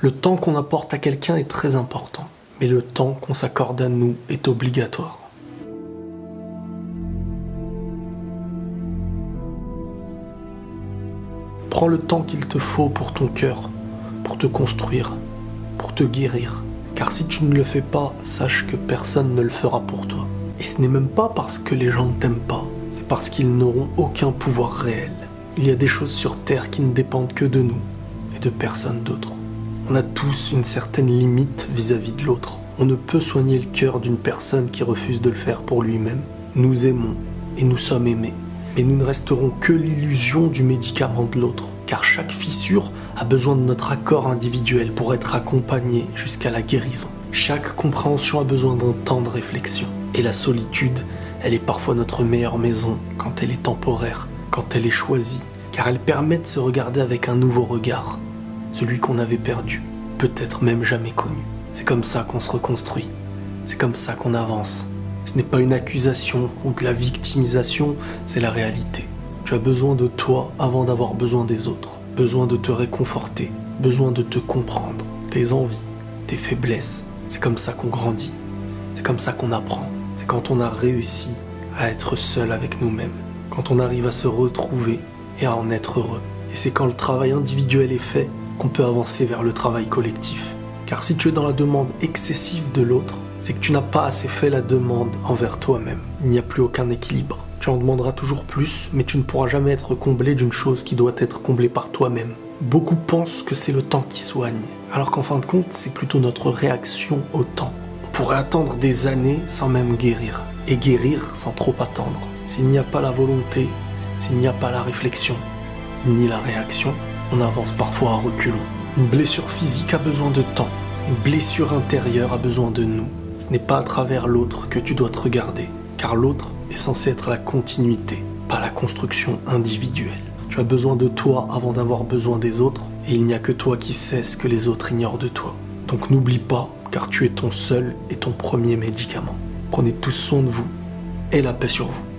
Le temps qu'on apporte à quelqu'un est très important, mais le temps qu'on s'accorde à nous est obligatoire. Prends le temps qu'il te faut pour ton cœur, pour te construire, pour te guérir. Car si tu ne le fais pas, sache que personne ne le fera pour toi. Et ce n'est même pas parce que les gens ne t'aiment pas, c'est parce qu'ils n'auront aucun pouvoir réel. Il y a des choses sur Terre qui ne dépendent que de nous et de personne d'autre. On a tous une certaine limite vis-à-vis de l'autre. On ne peut soigner le cœur d'une personne qui refuse de le faire pour lui-même. Nous aimons et nous sommes aimés. Mais nous ne resterons que l'illusion du médicament de l'autre. Car chaque fissure a besoin de notre accord individuel pour être accompagné jusqu'à la guérison. Chaque compréhension a besoin d'un temps de réflexion. Et la solitude, elle est parfois notre meilleure maison quand elle est temporaire, quand elle est choisie. Car elle permet de se regarder avec un nouveau regard. Celui qu'on avait perdu, peut-être même jamais connu. C'est comme ça qu'on se reconstruit. C'est comme ça qu'on avance. Ce n'est pas une accusation ou de la victimisation, c'est la réalité. Tu as besoin de toi avant d'avoir besoin des autres. Besoin de te réconforter, besoin de te comprendre. Tes envies, tes faiblesses, c'est comme ça qu'on grandit. C'est comme ça qu'on apprend. C'est quand on a réussi à être seul avec nous-mêmes. Quand on arrive à se retrouver et à en être heureux. Et c'est quand le travail individuel est fait qu'on peut avancer vers le travail collectif. Car si tu es dans la demande excessive de l'autre, c'est que tu n'as pas assez fait la demande envers toi-même. Il n'y a plus aucun équilibre. Tu en demanderas toujours plus, mais tu ne pourras jamais être comblé d'une chose qui doit être comblée par toi-même. Beaucoup pensent que c'est le temps qui soigne, alors qu'en fin de compte, c'est plutôt notre réaction au temps. On pourrait attendre des années sans même guérir, et guérir sans trop attendre. S'il n'y a pas la volonté, s'il n'y a pas la réflexion, ni la réaction, on avance parfois à reculons. Une blessure physique a besoin de temps. Une blessure intérieure a besoin de nous. Ce n'est pas à travers l'autre que tu dois te regarder, car l'autre est censé être la continuité, pas la construction individuelle. Tu as besoin de toi avant d'avoir besoin des autres, et il n'y a que toi qui sais ce que les autres ignorent de toi. Donc n'oublie pas, car tu es ton seul et ton premier médicament. Prenez tous soin de vous, et la paix sur vous.